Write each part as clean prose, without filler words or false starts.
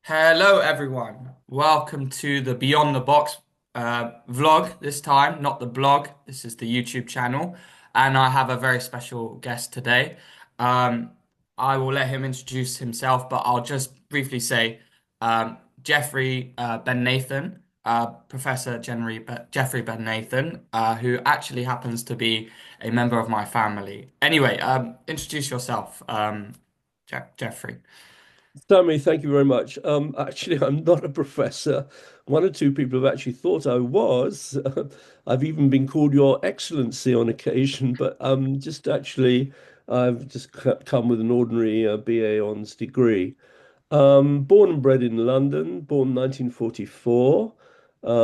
Hello, everyone. Welcome to the Beyond the Box vlog this time, not the blog. This is the YouTube channel. And I have a very special guest today. Um, I will let him introduce himself, but I'll just briefly say Geoffrey Ben Nathan, Professor Geoffrey Ben Nathan, who actually happens to be a member of my family. Anyway, introduce yourself, Geoffrey. Sammy, thank you very much. Actually, I'm not a professor. One or two people have actually thought I was. I've even been called Your Excellency on occasion, but just actually, I've just come with an ordinary BA Hons degree. Born and bred in London, born 1944,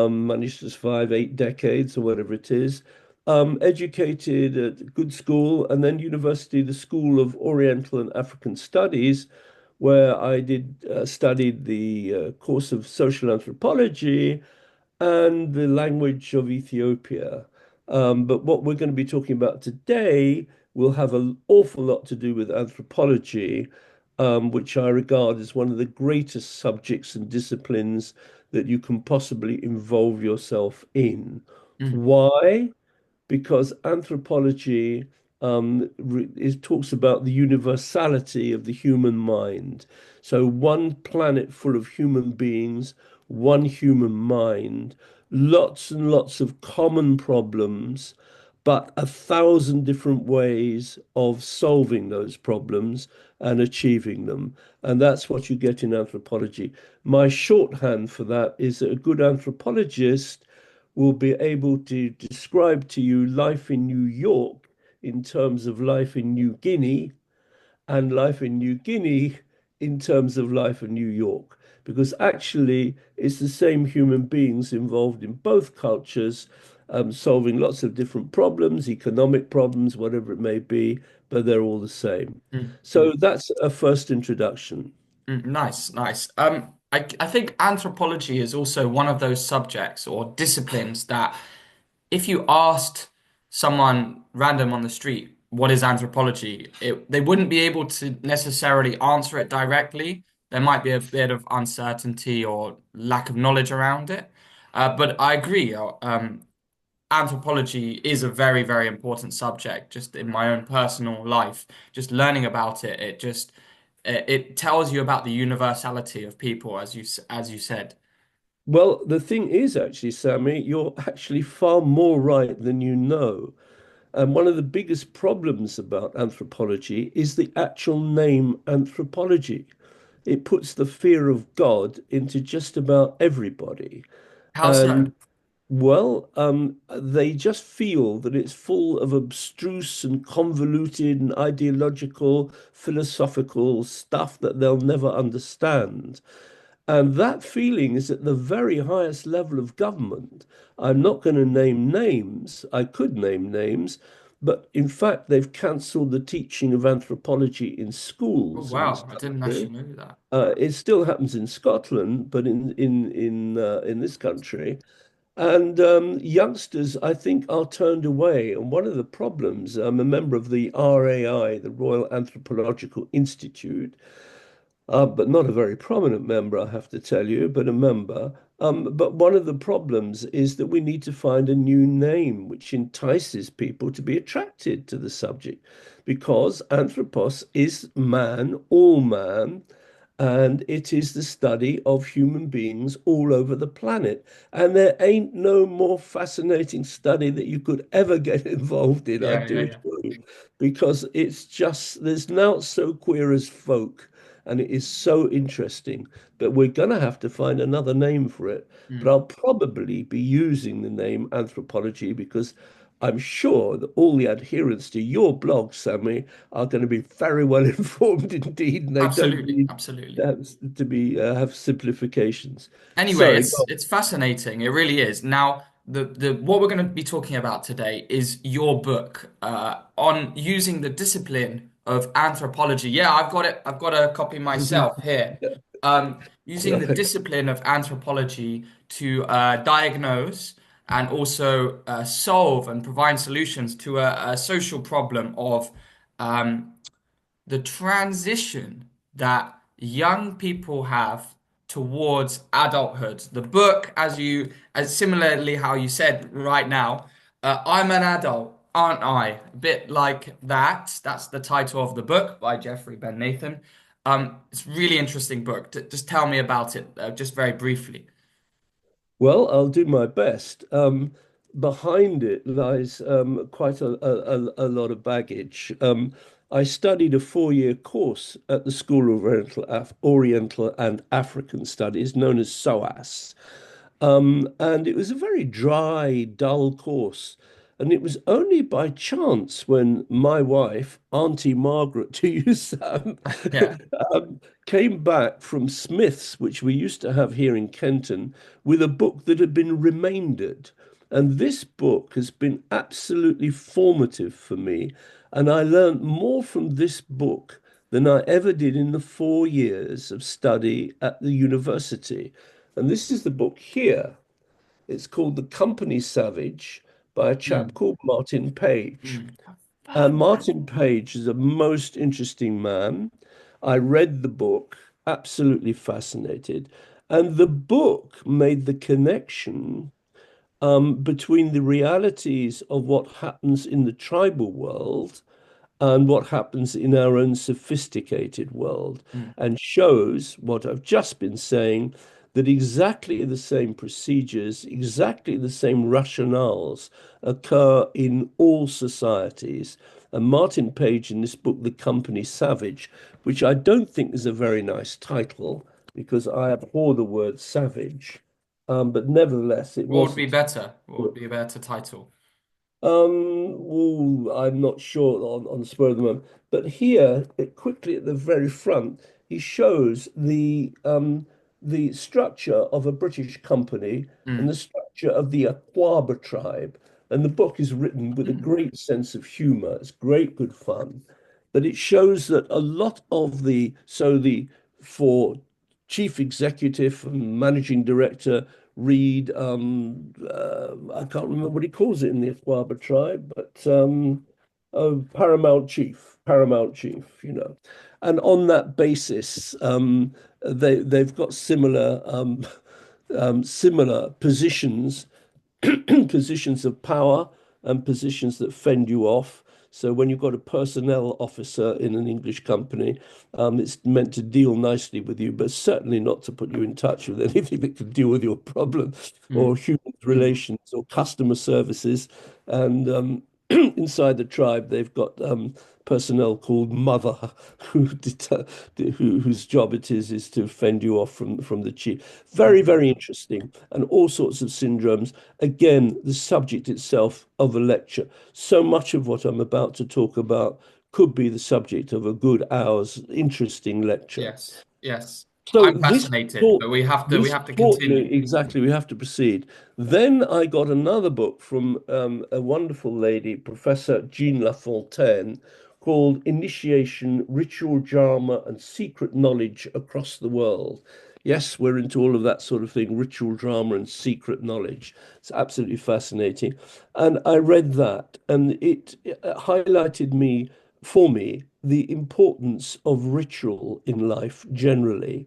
managed to survive 8 decades or whatever it is. Educated at a good school and then university, the School of Oriental and African Studies, where I did studied the course of social anthropology and the language of Ethiopia. But what we're going to be talking about today will have an awful lot to do with anthropology, which I regard as one of the greatest subjects and disciplines that you can possibly involve yourself in. Mm, Why? Because anthropology talks about the universality of the human mind. So one planet full of human beings, one human mind, lots and lots of common problems, but 1,000 different ways of solving those problems and achieving them. And that's what you get in anthropology. My shorthand for that is that a good anthropologist will be able to describe to you life in New York in terms of life in New Guinea and life in New Guinea in terms of life in New York. Because actually, it's the same human beings involved in both cultures, solving lots of different problems, economic problems, whatever it may be, but they're all the same. mm, So mm. that's a first introduction. Nice, nice. I think anthropology is also one of those subjects or disciplines that if you asked someone random on the street, what is anthropology? They wouldn't be able to necessarily answer it directly. There might be a bit of uncertainty or lack of knowledge around it. But I agree. Anthropology is a very, very important subject just in my own personal life. Just learning about it, it tells you about the universality of people, as you said. Well, the thing is, actually, Sammy, you're actually far more right than you know. And one of the biggest problems about anthropology is the actual name anthropology. It puts the fear of God into just about everybody. How so? And they just feel that it's full of abstruse and convoluted and ideological, philosophical stuff that they'll never understand. And that feeling is at the very highest level of government. I'm not going to name names. I could name names, but in fact, they've cancelled the teaching of anthropology in Oh schools in this wow, I didn't country. actually know that. It still happens in Scotland, but in this country, and youngsters, I think, are turned away. And one of the problems, I'm a member of the RAI, the Royal Anthropological Institute, but not a very prominent member, I have to tell you, but a member. But one of the problems is that we need to find a new name which entices people to be attracted to the subject, because anthropos is man, all man, and it is the study of human beings all over the planet. And there ain't no more fascinating study that you could ever get involved in, I Yeah, do yeah, yeah. assure you, because it's just, there's now so queer as folk, and it is so interesting. But we're going to have to find another name for it. But Mm. I'll probably be using the name anthropology because I'm sure that all the adherents to your blog, Sammy, are going to be very well informed indeed, and they don't Absolutely, need absolutely. to be have simplifications. Anyway, Sorry, it's go it's fascinating. It really is. Now, the what we're going to be talking about today is your book on using the discipline of anthropology. Yeah, I've got it. I've got a copy on. myself here. Using the Right. discipline of anthropology to diagnose and also solve and provide solutions to a social problem of um, the transition that young people have towards adulthood. The book, as similarly how you said right now, I'm an adult, aren't I? A bit like that. That's the title of the book by Geoffrey Ben Nathan. It's a really interesting book. Just tell me about it, just very briefly. Well, I'll do my best. Behind it lies quite a lot of baggage. I studied a 4-year course at the School of Oriental and African Studies, known as SOAS. And it was a very dry, dull course. And it was only by chance when my wife, Auntie Margaret, to use Yeah. came back from Smith's, which we used to have here in Kenton, with a book that had been remaindered. And this book has been absolutely formative for me. And I learned more from this book than I ever did in the 4 years of study at the university. And this is the book here. It's called The Company Savage by a chap Mm, called Martin Page. mm. I've And heard of that. Martin Page is a most interesting man. I read the book, absolutely fascinated. And the book made the connection between the realities of what happens in the tribal world and what happens in our own sophisticated world, Mm, and shows what I've just been saying, that exactly the same procedures, exactly the same rationales occur in all societies. And Martin Page in this book, The Company Savage, which I don't think is a very nice title because I abhor the word savage, but nevertheless, it what would was be the better? What would title. be a better title? I'm not sure on the spur of the moment, but here, quickly at the very front, he shows the structure of a British company and the Mm, structure of the Aquaba tribe. And the book is written with a mm, great sense of humor. It's great, good fun. But it shows that a lot of for chief executive and managing director read I can't remember what he calls it in the Aquaba tribe, but oh, paramount chief, you know. And on that basis, they've got similar positions positions of power and positions that fend you off. So when you've got a personnel officer in an English company, it's meant to deal nicely with you, but certainly not to put you in touch with anything that can deal with your problem or mm, human mm, relations or customer services. And inside the tribe, they've got personnel called Mother, whose job it is to fend you off from the chief. Very, mm. very interesting, and all sorts of syndromes. Again, the subject itself of a lecture. So much of what I'm about to talk about could be the subject of a good hour's interesting lecture. Yes, yes. So I'm fascinated, taught but we this have to taught me continue. exactly. We have to proceed. Then I got another book from a wonderful lady, Professor Jean Lafontaine, called Initiation, Ritual Drama, and Secret Knowledge Across the World. Yes, we're into all of that sort of thing, ritual drama and secret knowledge. It's absolutely fascinating. And I read that, and it highlighted for me, the importance of ritual in life generally.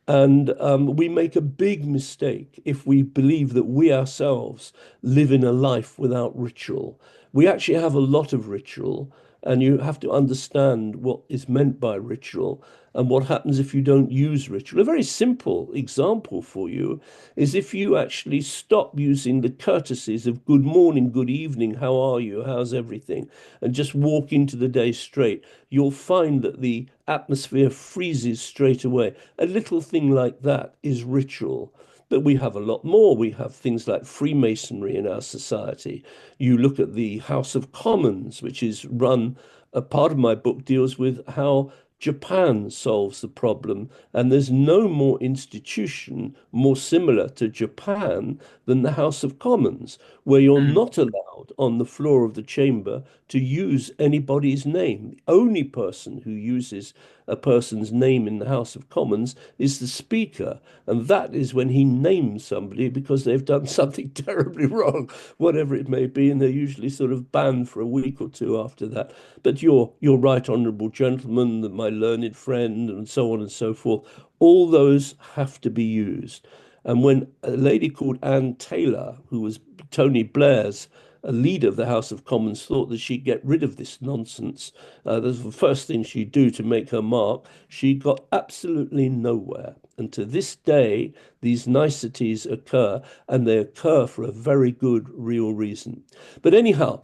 And we make a big mistake if we believe that we ourselves live in a life without ritual. We actually have a lot of ritual, and you have to understand what is meant by ritual and what happens if you don't use ritual. A very simple example for you is if you actually stop using the courtesies of good morning, good evening, how are you, how's everything, and just walk into the day straight, you'll find that the atmosphere freezes straight away. A little thing like that is ritual. But we have a lot more. We have things like Freemasonry in our society. You look at the House of Commons, which is run, a part of my book deals with how Japan solves the problem. And there's no more institution more similar to Japan than the House of Commons, where you're Mm, not allowed on the floor of the chamber to use anybody's name. The only person who uses a person's name in the House of Commons is the Speaker. And that is when he names somebody because they've done something terribly wrong, whatever it may be. And they're usually sort of banned for a week or two after that. But you're right, honourable gentleman, that my my learned friend, and so on and so forth. All those have to be used. And when a lady called Anne Taylor, who was Tony Blair's leader of the House of Commons, thought that she'd get rid of this nonsense, that was the first thing she'd do to make her mark, she got absolutely nowhere. And to this day, these niceties occur, and they occur for a very good, real reason. But anyhow,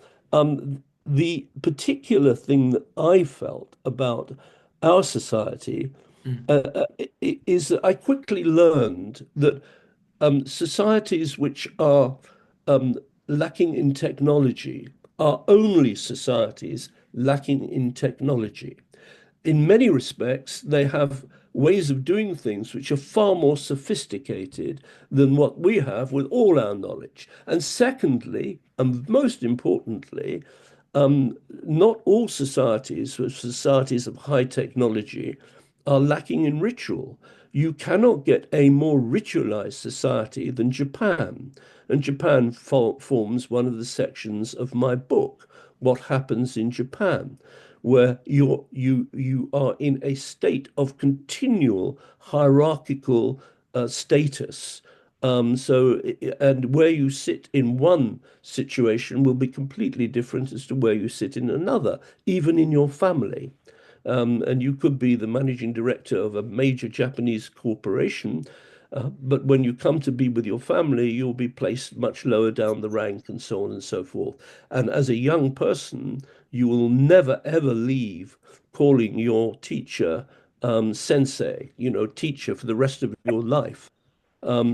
the particular thing that I felt about our society Mm, is that I quickly learned that societies which are um, lacking in technology are only societies lacking in technology. In many respects, they have ways of doing things which are far more sophisticated than what we have with all our knowledge. And secondly, and most importantly, um, not all societies, societies of high technology, are lacking in ritual. You cannot get a more ritualized society than Japan. And Japan forms one of the sections of my book, What Happens in Japan, where you are in a state of continual hierarchical status. And where you sit in one situation will be completely different as to where you sit in another, even in your family. And you could be the managing director of a major Japanese corporation, but when you come to be with your family, you'll be placed much lower down the rank and so on and so forth. And as a young person, you will never ever leave calling your teacher sensei, teacher for the rest of your life.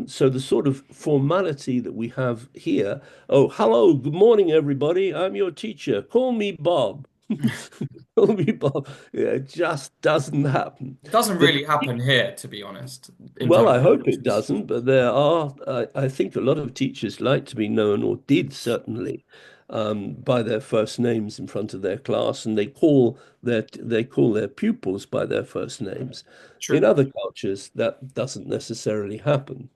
So the sort of formality that we have here, oh, hello, good morning, everybody. I'm your teacher. Call me Bob. mm. Call me Bob. Yeah, it just doesn't happen. It doesn't But really happen here, to be honest, in well, terms I of hope it cultures. doesn't, but there are, I think a lot of teachers like to be known, or did certainly, by their first names in front of their class, and they call their pupils by their first names. In True. other cultures, that doesn't necessarily happen.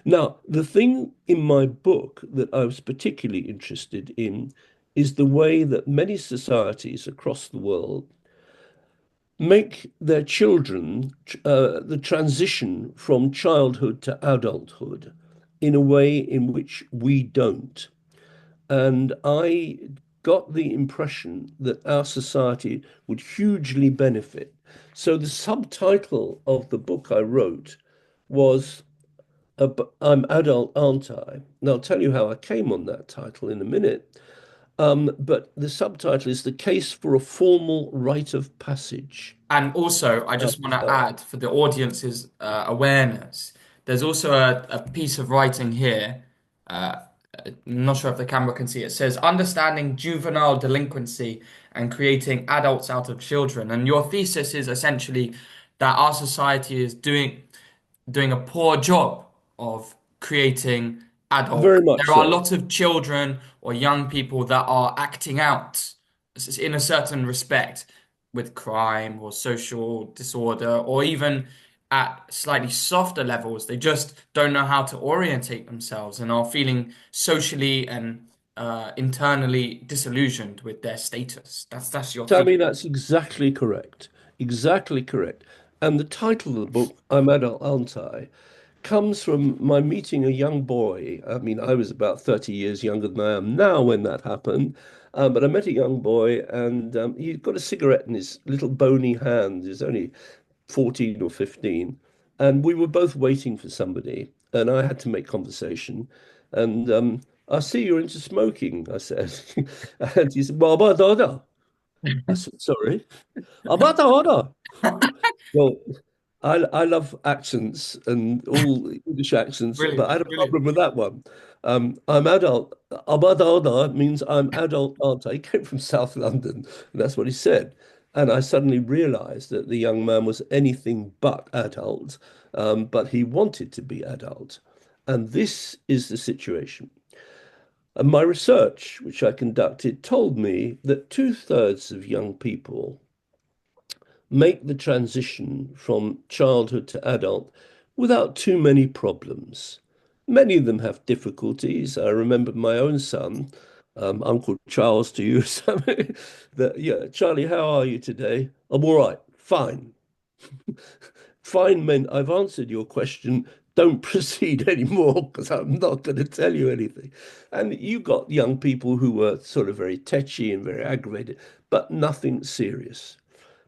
Now, the thing in my book that I was particularly interested in is the way that many societies across the world make their children the transition from childhood to adulthood in a way in which we don't. And I got the impression that our society would hugely benefit. So the subtitle of the book I wrote was I'm Adult, Aren't I? And I'll tell you how I came on that title in a minute. But the subtitle is The Case for a Formal Rite of Passage. And also, I just want to So, add for the audience's awareness, there's also a piece of writing here. Uh, I'm not sure if the camera can see it. It says, Understanding Juvenile Delinquency and Creating Adults Out of Children. And your thesis is essentially that our society is doing a poor job of creating adults. very much There are so. lots of children or young people that are acting out in a certain respect with crime or social disorder, or even at slightly softer levels. They just don't know how to orientate themselves and are feeling socially and internally disillusioned with their status. That's your Sammy, thesis. that's exactly correct. Exactly correct. And the title of the book, I'm Adult, Aren't I, comes from my meeting a young boy. I mean, I was about 30 years younger than I am now when that happened. But I met a young boy, and he'd got a cigarette in his little bony hand. He's only 14 or 15. And we were both waiting for somebody, and I had to make conversation. And I see you're into smoking, I said. And he said, Well, I said, sorry. Abada. Well, I love accents and all English accents, but Brilliant, I had a brilliant. problem with that one. I'm adult. Abada means I'm adult, aren't I? He came from South London, and that's what he said. And I suddenly realized that the young man was anything but adult, but he wanted to be adult. And this is the situation. And my research, which I conducted, told me that two-thirds of young people make the transition from childhood to adult without too many problems. Many of them have difficulties. I remember my own son, Uncle Charles to you, that, yeah, Charlie, how are you today? I'm all right. fine. Fine meant I've answered your question. Don't proceed anymore because I'm not going to tell you anything. And you got young people who were sort of very tetchy and very aggravated, but nothing serious.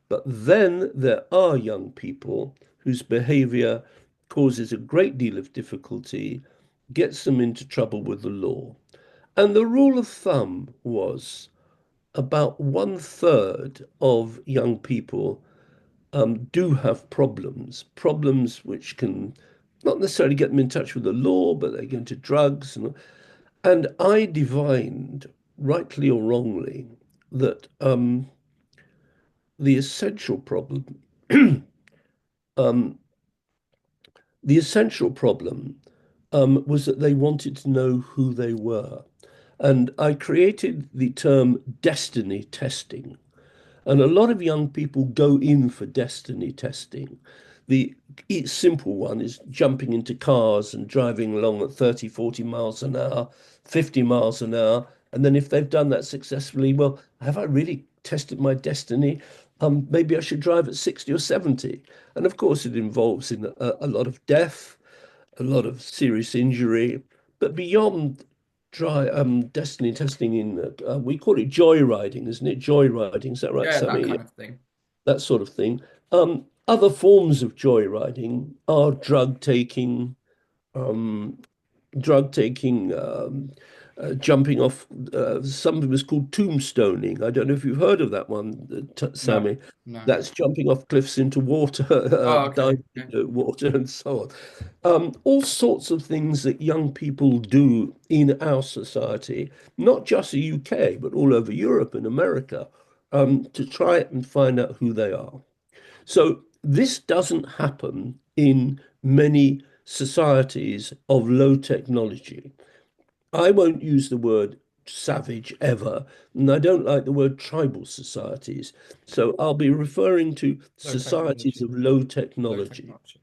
But then there are young people whose behavior causes a great deal of difficulty, gets them into trouble with the law. And the rule of thumb was about one third of young people do have problems which can not necessarily get them in touch with the law, but they get into drugs. And I divined, rightly or wrongly, that the essential problem, um, the essential problem was that they wanted to know who they were. And I created the term destiny testing. And a lot of young people go in for destiny testing. The simple one is jumping into cars and driving along at 30, 40 miles an hour, 50 miles an hour. And then if they've done that successfully, well, have I really tested my destiny? Maybe I should drive at 60 or 70. And of course, it involves in a lot of death, a lot of serious injury. But beyond destiny testing we call it joyriding, isn't it? Joyriding, is that right, Yeah, that Sammy? Yeah, kind of thing. that sort of thing. Other forms of joyriding are um, drug taking, jumping off. Something was called tombstoning. I don't know if you've heard of that one, No, Sammy. no. That's jumping off cliffs into water, Oh, okay. diving Okay. into water, and so on. All sorts of things that young people do in our society, not just the UK, but all over Europe and America, to try and find out who they are. So this doesn't happen in many societies of low technology. I won't use the word savage ever, and I don't like the word tribal societies. So I'll be referring to Low societies technology. of low Low technology. technology.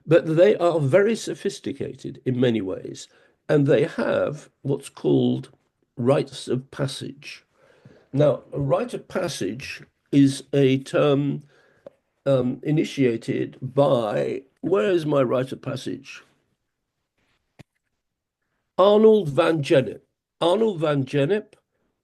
But they are very sophisticated in many ways, and they have what's called rites of passage. Now, a rite of passage is a term initiated by, where is my rite of passage? Arnold van Gennep. Arnold van Gennep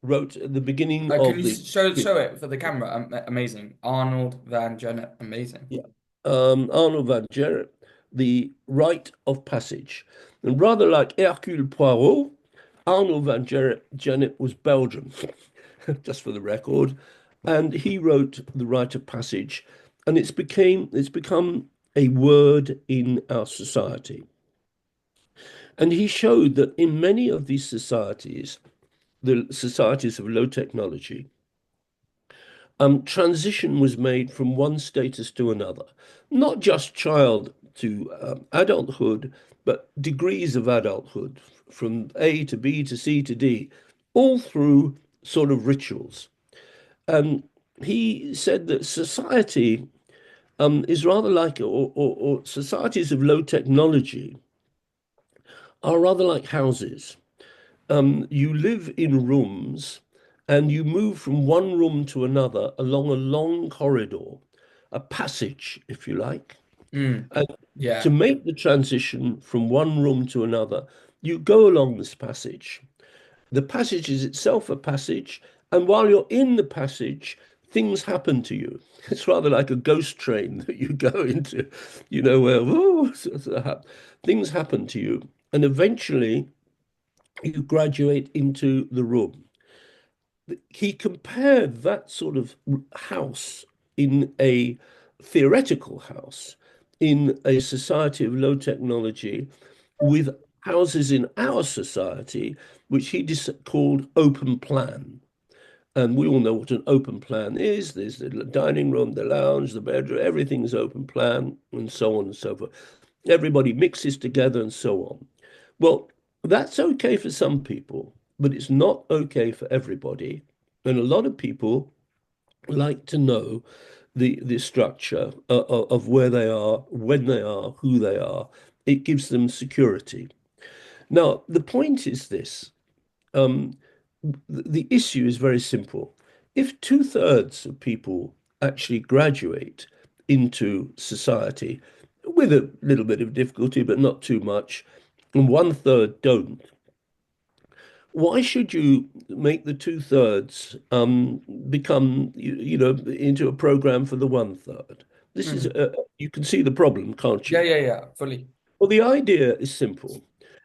wrote at the beginning Can of you the show it for the camera? Amazing. Arnold Van Gennep. Amazing. yeah, Arnold van Gennep, the rite of passage. And rather like Hercule Poirot, Arnold van Gennep was Belgian, just for the record, and he wrote the rite of passage, and it's become a word in our society. And he showed that in many of these societies, the societies of low technology, transition was made from one status to another, not just child to adulthood, but degrees of adulthood from A to B to C to D, all through sort of rituals. And he said that society is rather like, or societies of low technology are rather like houses. You live in rooms and you move from one room to another along a long corridor, a passage, if you like. Mm, And to yeah. make the transition from one room to another, you go along this passage. The passage is itself a passage, and while you're in the passage, things happen to you. It's rather like a ghost train that you go into, where things happen to you, and eventually you graduate into the room. He compared that sort of house in a theoretical house in a society of low technology with houses in our society, which he called open plan. And we all know what an open plan is. There's the dining room, the lounge, the bedroom, everything's open plan, and so on and so forth. Everybody mixes together and so on. Well, that's okay for some people, but it's not okay for everybody. And a lot of people like to know the structure of where they are, when they are, who they are. It gives them security. Now, the point is this. The issue is very simple. If two-thirds of people actually graduate into society with a little bit of difficulty, but not too much, and one third don't. Why should you make the two thirds become, into a program for the one third? This is, Mm. you can see the problem, can't Yeah, you? yeah, yeah, fully. Well, the idea is simple,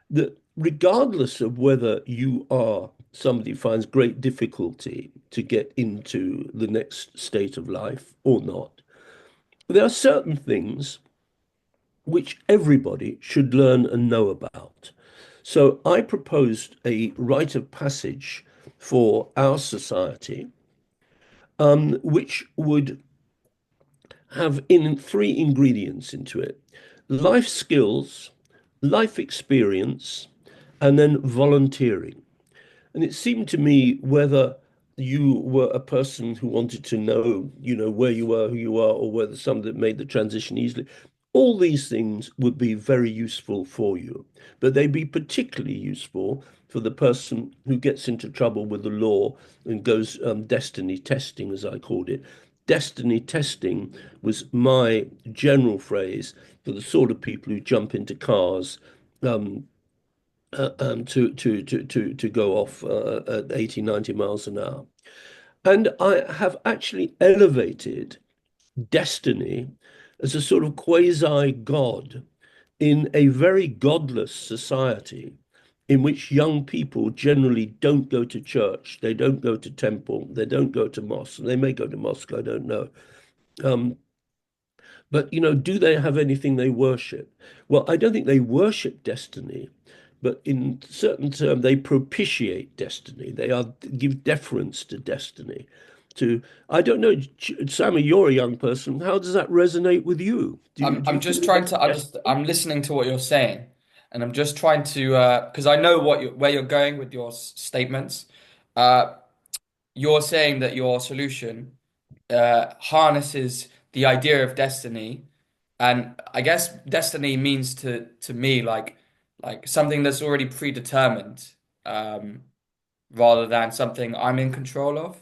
that regardless of whether you are somebody who finds great difficulty to get into the next state of life or not, there are certain things which everybody should learn and know about. So I proposed a rite of passage for our society, which would have in three ingredients into it: life skills, life experience, and then volunteering. And it seemed to me whether you were a person who wanted to know, where you were, who you are, or whether somebody that made the transition easily, all these things would be very useful for you. But they'd be particularly useful for the person who gets into trouble with the law and goes destiny testing, as I called it. Destiny testing was my general phrase for the sort of people who jump into cars um, to go off at 80, 90 miles an hour. And I have actually elevated destiny as a sort of quasi God in a very godless society in which young people generally don't go to church, they don't go to temple, they don't go to mosque. They may go to mosque, I don't know. Um, but do they have anything they worship? Well, I don't think they worship destiny, but in certain terms, they propitiate destiny. They are give deference to destiny. To I don't know, Sammy, you're a young person. How does that resonate with you? Do you I'm feel just trying that's to understand. destiny? I'm listening to what you're saying, and I'm just trying to because I know where you're going with your statements. Uh, you're saying that your solution harnesses the idea of destiny, and I guess destiny means to me like something that's already predetermined, um, rather than something I'm in control of.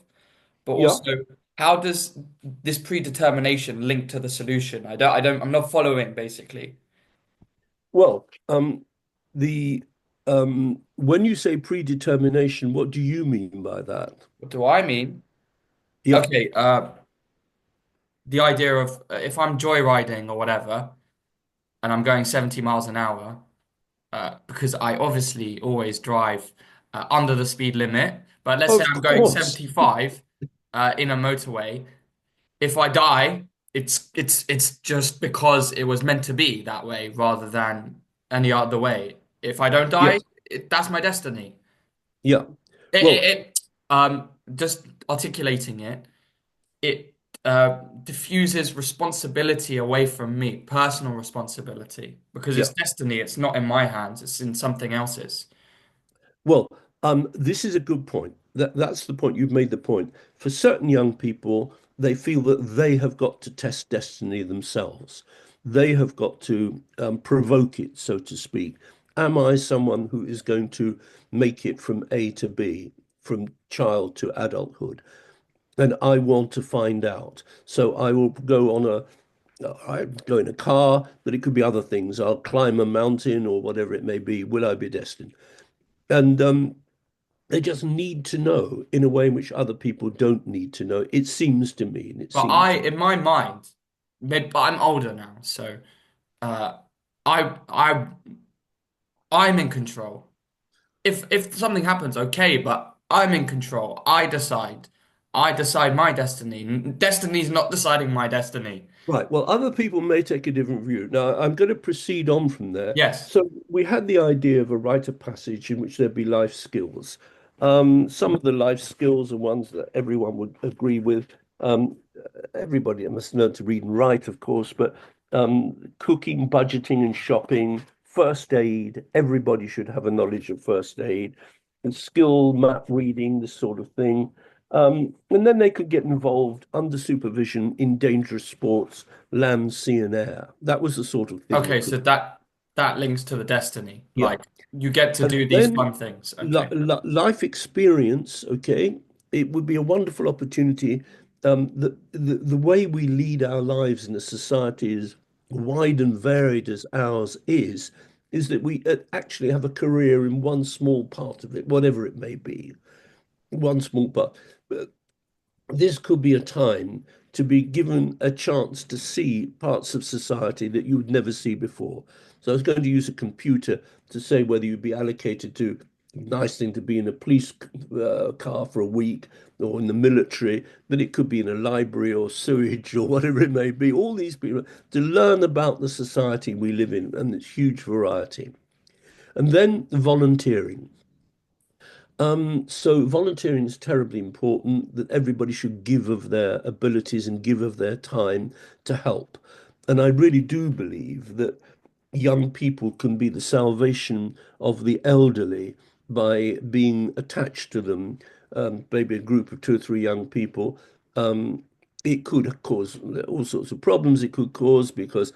But Yeah. also, how does this predetermination link to the solution? I'm not following basically. Well, the when you say predetermination, what do you mean by that? What do I mean? Yeah. Okay, the idea of if I'm joyriding or whatever, and I'm going 70 miles an hour, because I obviously always drive under the speed limit. But let's say Of I'm going course. 75 in a motorway. If I die, it's just because it was meant to be that way rather than any other way. If I don't die, Yes. that's my destiny. Yeah. It, Well, it, it just articulating it, it diffuses responsibility away from me, personal responsibility, because it's yeah. destiny. It's not in my hands. It's in something else's. Well, this is a good point. That's the point. You've made the point. For certain young people, they feel that they have got to test destiny themselves. They have got to provoke it, so to speak. Am I someone who is going to make it from A to B, from child to adulthood? And I want to find out. So I will go on I go in a car, but it could be other things. I'll climb a mountain or whatever it may be. Will I be destined? And they just need to know in a way in which other people don't need to know. It seems to me, and it But seems to in my mind, maybe but I'm older now, so uh, I I I'm in control. If something happens, okay, but I'm in control. I decide. I decide my destiny. Destiny's not deciding my destiny. right. Well, other people may take a different view. Now, I'm going to proceed on from there. Yes. So we had the idea of a rite of passage in which there'd be life skills. Some of the life skills are ones that everyone would agree with. Um, Everybody must learn to read and write, of course, but cooking, budgeting, and shopping, first aid. Everybody should have a knowledge of first aid and skill map reading, this sort of thing. And then they could get involved under supervision in dangerous sports, land, sea, and air. That was the sort of thing Okay, that so could, that links to the destiny. yeah. Like you get to And do these then fun things. Okay. life experience, okay, it would be a wonderful opportunity the way we lead our lives in a society as wide and varied as ours is that we actually have a career in one small part of it, whatever it may be, one small part. This could be a time to be given a chance to see parts of society that you would never see before. So I was going to use a computer to say whether you'd be allocated to nice thing to be in a police car for a week or in the military, but it could be in a library or sewage or whatever it may be. All these people to learn about the society we live in and its huge variety. And then volunteering. So volunteering is terribly important, that everybody should give of their abilities and give of their time to help. And I really do believe that young people can be the salvation of the elderly by being attached to them, maybe a group of two or three young people. Um, it could cause all sorts of problems. It could cause because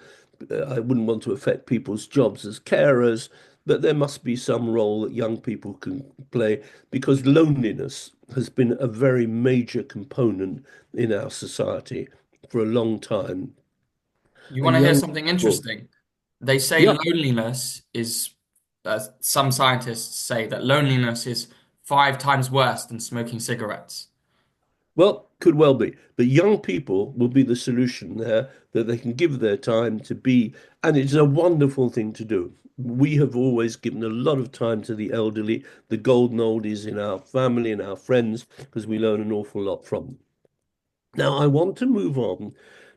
I wouldn't want to affect people's jobs as carers, but there must be some role that young people can play because loneliness has been a very major component in our society for a long time. You want And to hear young something people, interesting? They say yeah. loneliness is, some scientists say that loneliness is 5 times worse than smoking cigarettes. Well, could well be. But young people will be the solution there, that they can give their time to be, and it's a wonderful thing to do. We have always given a lot of time to the elderly, the golden oldies in our family and our friends, because we learn an awful lot from them. Now, I want to move on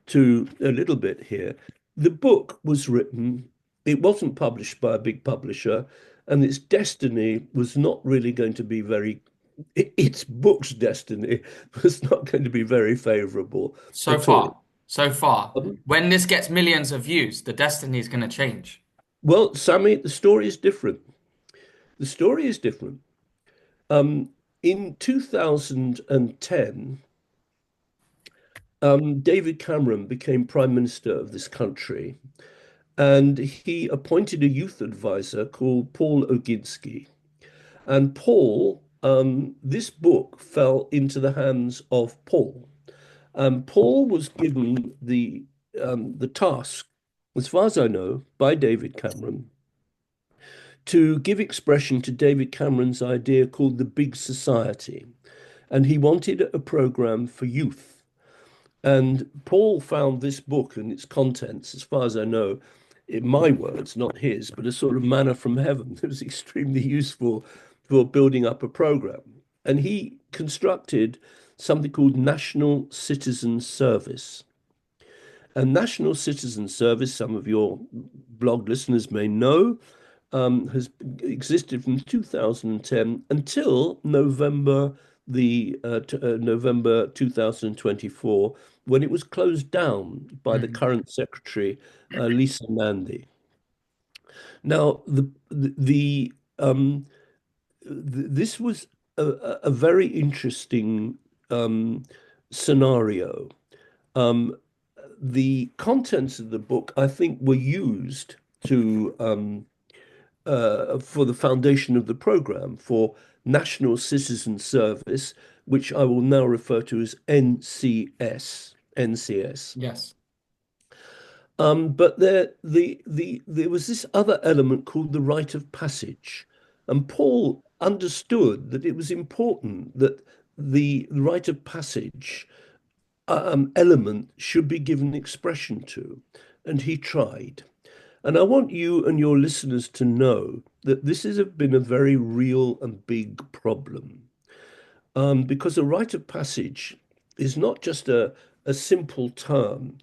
to a little bit here. The book was written, it wasn't published by a big publisher, and its destiny was not really going to be very, its book's destiny was not going to be very favorable So at all. far, so far. Um, When this gets millions of views, the destiny is going to change. well, Sammy, the story is different. The story is different. Um, in 2010, David Cameron became Prime Minister of this country. And he appointed a youth advisor called Paul Oginski. And Paul, this book fell into the hands of Paul. Paul was given the task, as far as I know, by David Cameron to give expression to David Cameron's idea called the Big Society. And he wanted a program for youth. And Paul found this book and its contents, as far as I know, in my words, not his, but a sort of manna from heaven. It was extremely useful for building up a program. And he constructed something called National Citizen Service. And National Citizen Service, some of your blog listeners may know, has existed from 2010 until November 2024, when it was closed down by the Mhm. current secretary, Lisa Nandy. Now, this was a very interesting um, scenario. Um, the contents of the book, I think, were used to for the foundation of the program for National Citizen Service, which I will now refer to as NCS. NCS. Yes. But there was this other element called the rite of passage, and Paul understood that it was important that the rite of passage element should be given expression to, and he tried. And I want you and your listeners to know that this has been a very real and big problem, because a rite of passage is not just a simple term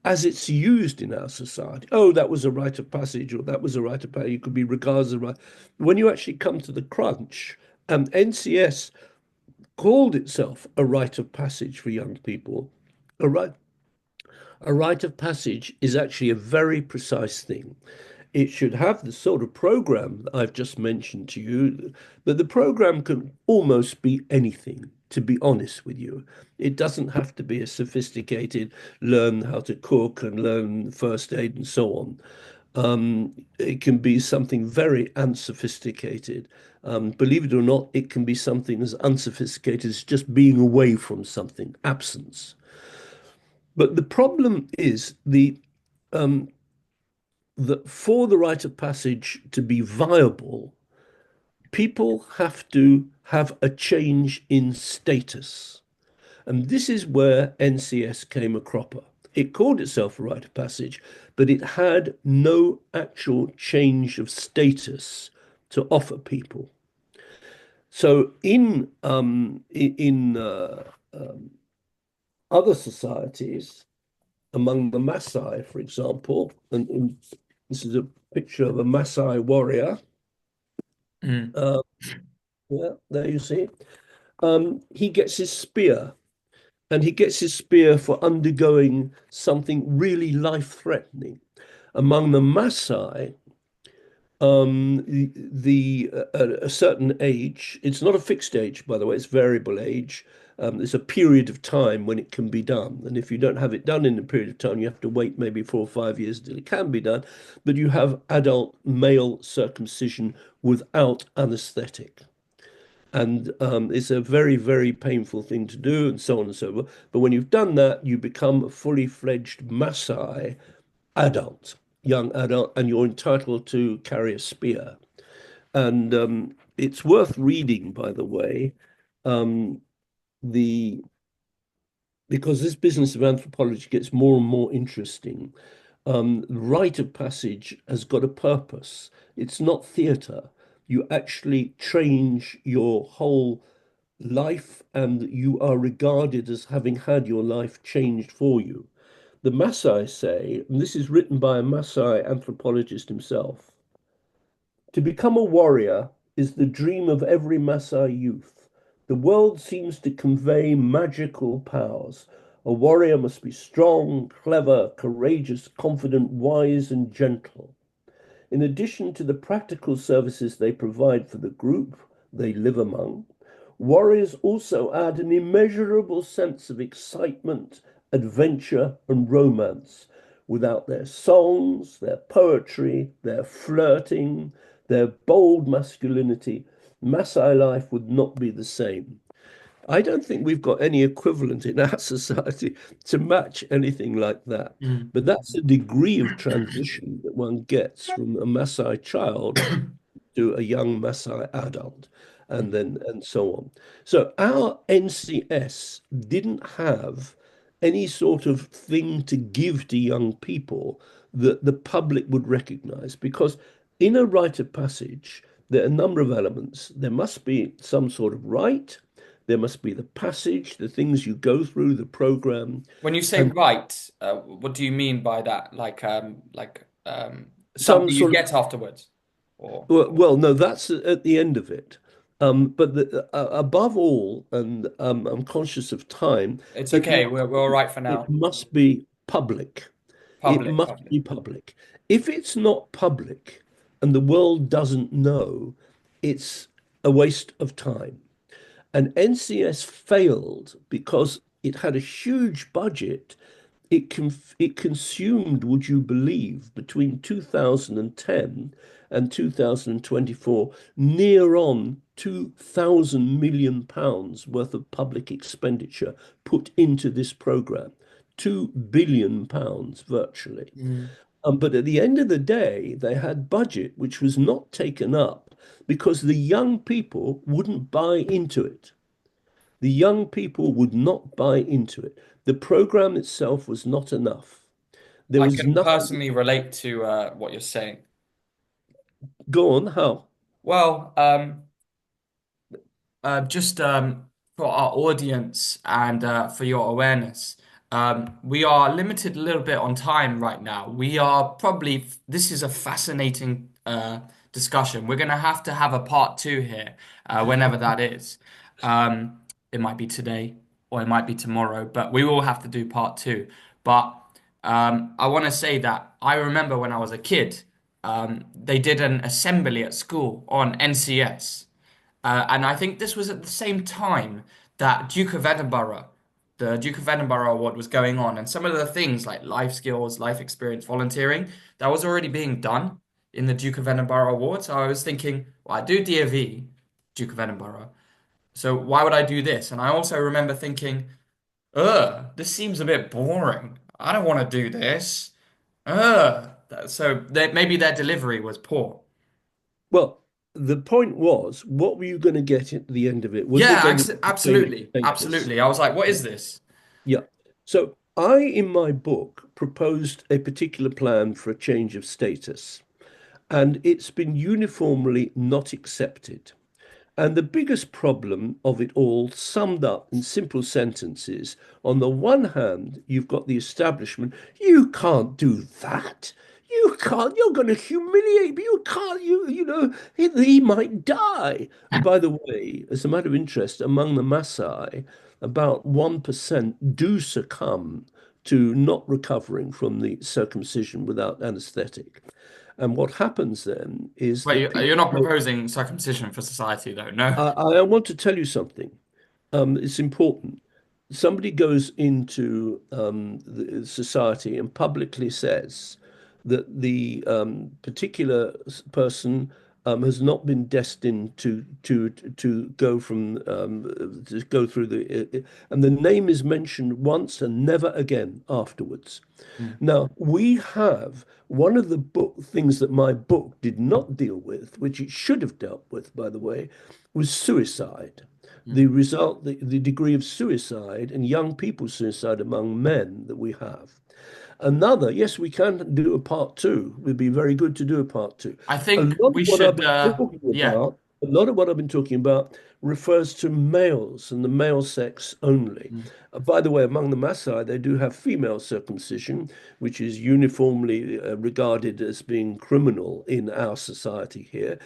as it's used in our society. Oh, that was a rite of passage, or that was a rite of passage. It could be regarded as a right. When you actually come to the crunch, NCS called itself a rite of passage for young people. A right, a rite of passage is actually a very precise thing. It should have the sort of program that I've just mentioned to you, but the program can almost be anything, to be honest with you. It doesn't have to be a sophisticated learn how to cook and learn first aid and so on. It can be something very unsophisticated. Believe it or not, it can be something as unsophisticated as just being away from something, absence. But the problem is um, that for the rite of passage to be viable, people have to have a change in status. And this is where NCS came a cropper. It called itself a rite of passage, but it had no actual change of status to offer people. So in other societies, among the Maasai, for example, and this is a picture of a Maasai warrior. Mm. Uh, yeah, there you see. He gets his spear, and he gets his spear for undergoing something really life-threatening. Among the Maasai, at a certain age, it's not a fixed age, by the way, it's variable age. There's a period of time when it can be done. And if you don't have it done in a period of time, you have to wait maybe 4 or 5 years until it can be done. But you have adult male circumcision without anesthetic. And it's a very, very painful thing to do, and so on and so forth. But when you've done that, you become a fully fledged Maasai adult, young adult, and you're entitled to carry a spear. And it's worth reading, by the way, um, the because this business of anthropology gets more and more interesting. Rite of passage has got a purpose. It's not theatre. You actually change your whole life, and you are regarded as having had your life changed for you. The Maasai say, and this is written by a Maasai anthropologist himself, to become a warrior is the dream of every Maasai youth. The world seems to convey magical powers. A warrior must be strong, clever, courageous, confident, wise, and gentle. In addition to the practical services they provide for the group they live among, warriors also add an immeasurable sense of excitement, adventure, and romance. Without their songs, their poetry, their flirting, their bold masculinity, Maasai life would not be the same. I don't think we've got any equivalent in our society to match anything like that. Mm. But that's a degree of transition that one gets from a Maasai child to a young Maasai adult, and so on. So our NCS didn't have any sort of thing to give to young people that the public would recognize, because in a rite of passage, there are a number of elements. There must be some sort of rite, there must be the passage, the things you go through, the program, When you say and right, what do you mean by that? some Something you sort of get afterwards, or well, no, that's at the end of it. But above all, and I'm conscious of time, it's it okay. must We're all right for it now. must be public. It Public, must public. be public. If it's not public and the world doesn't know, it's a waste of time. And NCS failed because it had a huge budget. It consumed, would you believe, between 2010 and 2024, near on 2,000 million pounds worth of public expenditure put into this program. 2 billion pounds virtually. Mm. But at the end of the day, they had budget which was not taken up because the young people wouldn't buy into it. The young people would not buy into it. The program itself was not enough. There I was can nothing. personally relate to what you're saying. Go on, how? Well, just for our audience and for your awareness, we are limited a little bit on time right now. We are probably, this is a fascinating discussion. We're going to have a part two here, whenever that is. Um, it might be today or it might be tomorrow, but we will have to do part two. But I want to say that I remember when I was a kid, they did an assembly at school on NCS. And I think this was at the same time that Duke of Edinburgh the Duke of Edinburgh Award was going on, and some of the things like life skills, life experience, volunteering, that was already being done in the Duke of Edinburgh Award. So I was thinking, well, I do DofE, Duke of Edinburgh. So why would I do this? And I also remember thinking, this seems a bit boring. I don't want to do this. So maybe their delivery was poor. Well, the point was, what were you going to get at the end of it? Was it Yeah, going to be the same absolutely, status? absolutely. I was like, what is this? Yeah. So I, in my book, proposed a particular plan for a change of status, and it's been uniformly not accepted. And the biggest problem of it all, summed up in simple sentences, on the one hand, you've got the establishment. You can't do that. You can't. You're going to humiliate me. You can't. He might die. And by the way, as a matter of interest, among the Maasai, about 1% do succumb to not recovering from the circumcision without anesthetic. And what happens then is Wait, that you're people not go, proposing circumcision for society, though, no? I want to tell you something. It's important. Somebody goes into the society and publicly says that the particular person has not been destined to go from to go through and the name is mentioned once and never again afterwards. Mm, Now, we have one of the book things that my book did not deal with, which it should have dealt with, by the way, was suicide. mm. The degree of suicide and young people's suicide among men that we have. Another, yes, we can do a part two. It'd be very good to do a part two. I A think lot of we what I've should, been talking yeah. about, a lot of what I've been talking about refers to males and the male sex only. Mm. By the way, among the Maasai, they do have female circumcision, which is uniformly regarded as being criminal in our society here.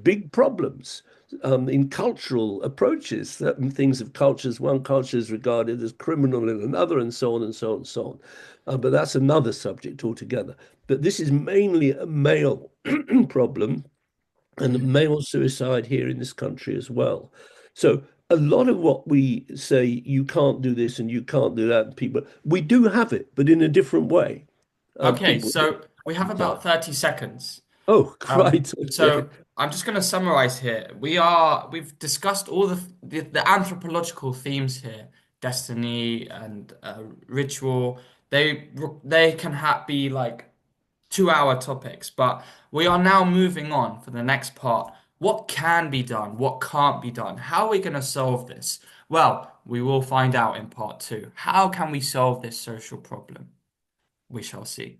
Big problems in cultural approaches. Certain things of cultures, one culture is regarded as criminal in another, and so on and so on and so on. But that's another subject altogether. But this is mainly a male problem and Mm. male suicide here in this country as well. So a lot of what we say, you can't do this and you can't do that, and people, we do have it, but in a different way. Okay, People so we have die. about 30 seconds. Oh, right. Okay. So I'm just going to summarize here. We've discussed all the anthropological themes here, destiny and ritual. They can be like 2 hour topics, but we are now moving on for the next part. What can be done? What can't be done? How are we going to solve this? Well, we will find out in part two. How can we solve this social problem? We shall see.